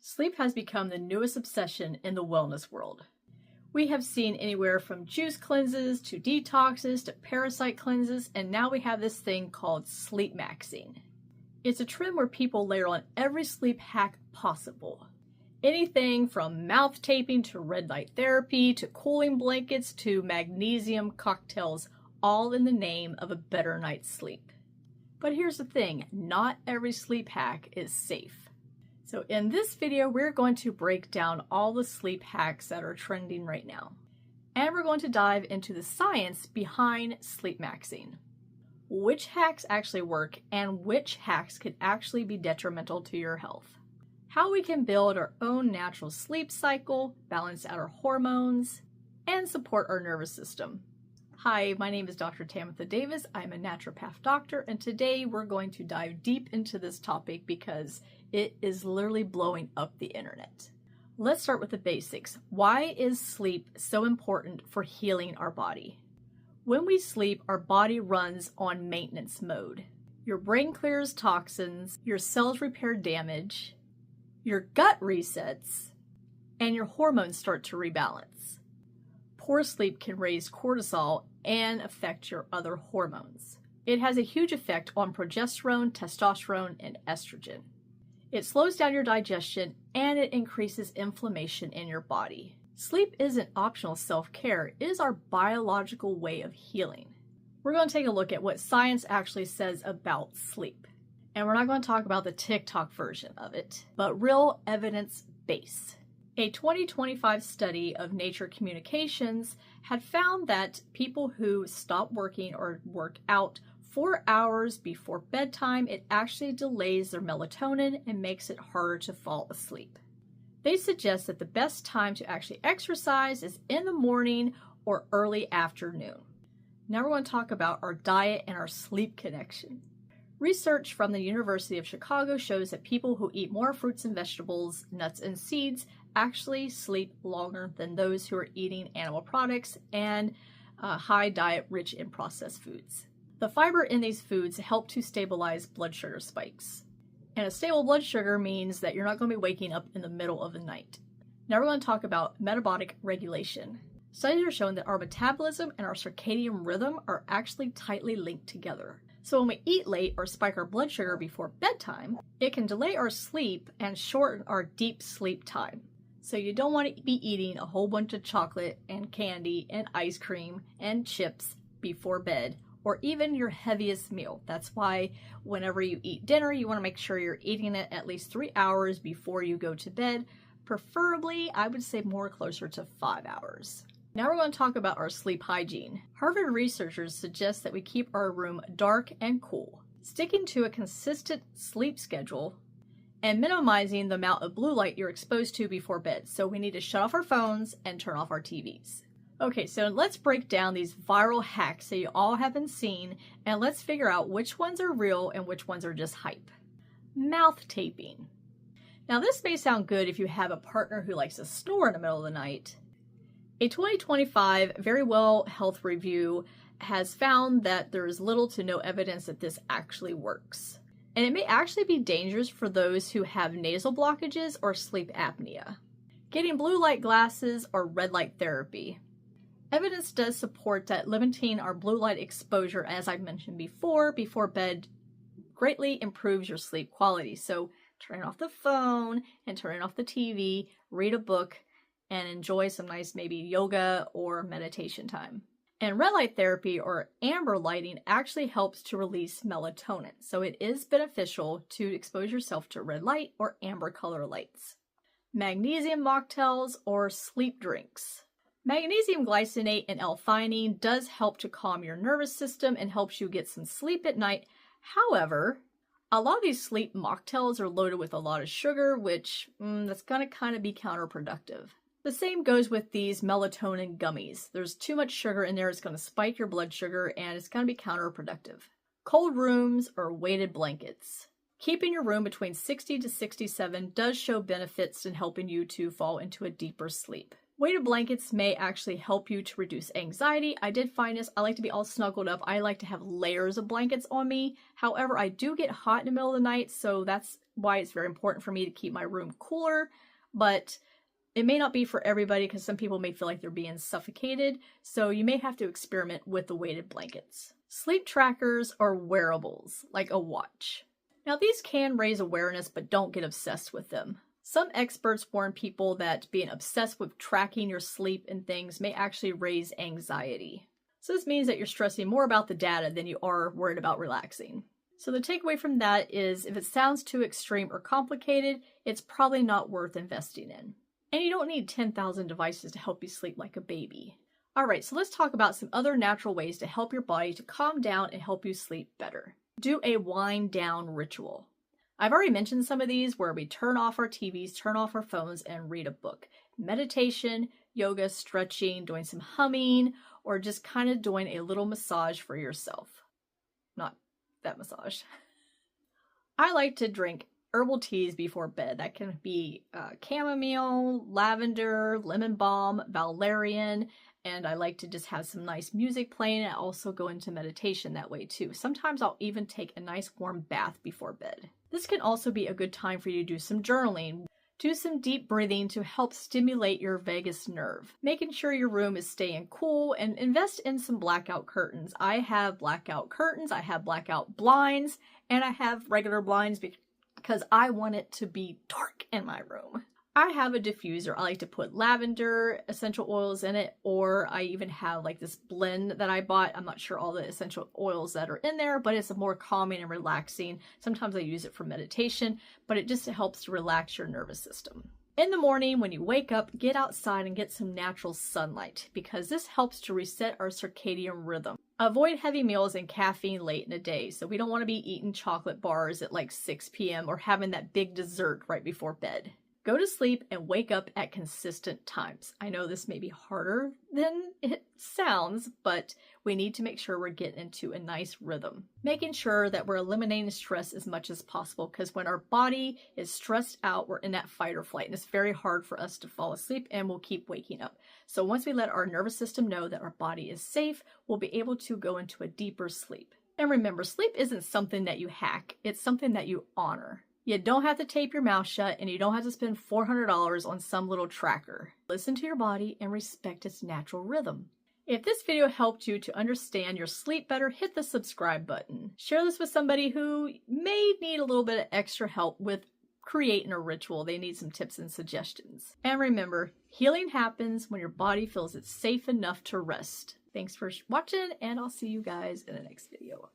Sleep has become the newest obsession in the wellness world. We have seen anywhere from juice cleanses to detoxes to parasite cleanses, and now we have this thing called sleepmaxxing. It's a trend where people layer on every sleep hack possible. Anything from mouth taping to red light therapy to cooling blankets to magnesium cocktails, all in the name of a better night's sleep. But here's the thing, not every sleep hack is safe. So in this video, we're going to break down all the sleep hacks that are trending right now. And we're going to dive into the science behind sleepmaxxing. Which hacks actually work and which hacks could actually be detrimental to your health. How we can build our own natural sleep cycle, balance out our hormones, and support our nervous system. Hi, my name is Dr. Tamitha Davis. I'm a naturopath doctor, and today we're going to dive deep into this topic because it is literally blowing up the internet. Let's start with the basics. Why is sleep so important for healing our body? When we sleep, our body runs on maintenance mode. Your brain clears toxins, your cells repair damage, your gut resets, and your hormones start to rebalance. Poor sleep can raise cortisol and affect your other hormones. It has a huge effect on progesterone, testosterone, and estrogen. It slows down your digestion and it increases inflammation in your body. Sleep isn't optional self-care, it is our biological way of healing. We're going to take a look at what science actually says about sleep. And we're not going to talk about the TikTok version of it, but real evidence-based. A 2025 study of Nature Communications had found that people who stop working or work out 4 hours before bedtime, it actually delays their melatonin and makes it harder to fall asleep. They suggest that the best time to actually exercise is in the morning or early afternoon. Now we're going to talk about our diet and our sleep connection. Research from the University of Chicago shows that people who eat more fruits and vegetables, nuts and seeds actually sleep longer than those who are eating animal products and high diet rich in processed foods. The fiber in these foods help to stabilize blood sugar spikes. And a stable blood sugar means that you're not going to be waking up in the middle of the night. Now we're going to talk about metabolic regulation. Studies are showing that our metabolism and our circadian rhythm are actually tightly linked together. So when we eat late or spike our blood sugar before bedtime, it can delay our sleep and shorten our deep sleep time. So you don't want to be eating a whole bunch of chocolate and candy and ice cream and chips before bed, or even your heaviest meal. That's why whenever you eat dinner, you want to make sure you're eating it at least 3 hours before you go to bed. Preferably, I would say more closer to 5 hours. Now we're going to talk about our sleep hygiene. Harvard researchers suggest that we keep our room dark and cool, sticking to a consistent sleep schedule, and minimizing the amount of blue light you're exposed to before bed. So we need to shut off our phones and turn off our TVs. Okay, so let's break down these viral hacks that you all haven't seen, and let's figure out which ones are real and which ones are just hype. Mouth taping. Now this may sound good if you have a partner who likes to snore in the middle of the night. A 2025 Verywell Health review has found that there is little to no evidence that this actually works. And it may actually be dangerous for those who have nasal blockages or sleep apnea. Getting blue light glasses or red light therapy. Evidence does support that limiting our blue light exposure, as I mentioned before bed, greatly improves your sleep quality. So turn off the phone and turn off the TV, read a book, and enjoy some nice maybe yoga or meditation time. And red light therapy or amber lighting actually helps to release melatonin. So it is beneficial to expose yourself to red light or amber color lights. Magnesium mocktails or sleep drinks. Magnesium glycinate and L-theanine does help to calm your nervous system and helps you get some sleep at night. However, a lot of these sleep mocktails are loaded with a lot of sugar, which that's going to kind of be counterproductive. The same goes with these melatonin gummies. There's too much sugar in there, it's going to spike your blood sugar and it's going to be counterproductive. Cold rooms or weighted blankets. Keeping your room between 60 to 67 does show benefits in helping you to fall into a deeper sleep. Weighted blankets may actually help you to reduce anxiety. I did find this. I like to be all snuggled up. I like to have layers of blankets on me. However, I do get hot in the middle of the night, so that's why it's very important for me to keep my room cooler. But it may not be for everybody because some people may feel like they're being suffocated, so you may have to experiment with the weighted blankets. Sleep trackers are wearables, like a watch. Now these can raise awareness, but don't get obsessed with them. Some experts warn people that being obsessed with tracking your sleep and things may actually raise anxiety. So this means that you're stressing more about the data than you are worried about relaxing. So the takeaway from that is if it sounds too extreme or complicated, it's probably not worth investing in. And you don't need 10,000 devices to help you sleep like a baby. Alright, so let's talk about some other natural ways to help your body to calm down and help you sleep better. Do a wind down ritual. I've already mentioned some of these where we turn off our TVs, turn off our phones, and read a book. Meditation, yoga, stretching, doing some humming, or just kind of doing a little massage for yourself. Not that massage. I like to drink herbal teas before bed. That can be chamomile, lavender, lemon balm, valerian, and I like to just have some nice music playing and also go into meditation that way too. Sometimes I'll even take a nice warm bath before bed. This can also be a good time for you to do some journaling. Do some deep breathing to help stimulate your vagus nerve, making sure your room is staying cool, and invest in some blackout curtains. I have blackout curtains, I have blackout blinds, and I have regular blinds because I want it to be dark in my room. I have a diffuser. I like to put lavender essential oils in it, or I even have like this blend that I bought. I'm not sure all the essential oils that are in there, but it's more calming and relaxing. Sometimes I use it for meditation, but it just helps to relax your nervous system. In the morning, when you wake up, get outside and get some natural sunlight because this helps to reset our circadian rhythm. Avoid heavy meals and caffeine late in the day. So we don't want to be eating chocolate bars at like 6 p.m. or having that big dessert right before bed. Go to sleep and wake up at consistent times. I know this may be harder than it sounds, but we need to make sure we're getting into a nice rhythm. Making sure that we're eliminating stress as much as possible because when our body is stressed out, we're in that fight or flight and it's very hard for us to fall asleep and we'll keep waking up. So once we let our nervous system know that our body is safe, we'll be able to go into a deeper sleep. And remember, sleep isn't something that you hack, it's something that you honor. You don't have to tape your mouth shut and you don't have to spend $400 on some little tracker. Listen to your body and respect its natural rhythm. If this video helped you to understand your sleep better, hit the subscribe button. Share this with somebody who may need a little bit of extra help with creating a ritual. They need some tips and suggestions. And remember, healing happens when your body feels it's safe enough to rest. Thanks for watching and I'll see you guys in the next video.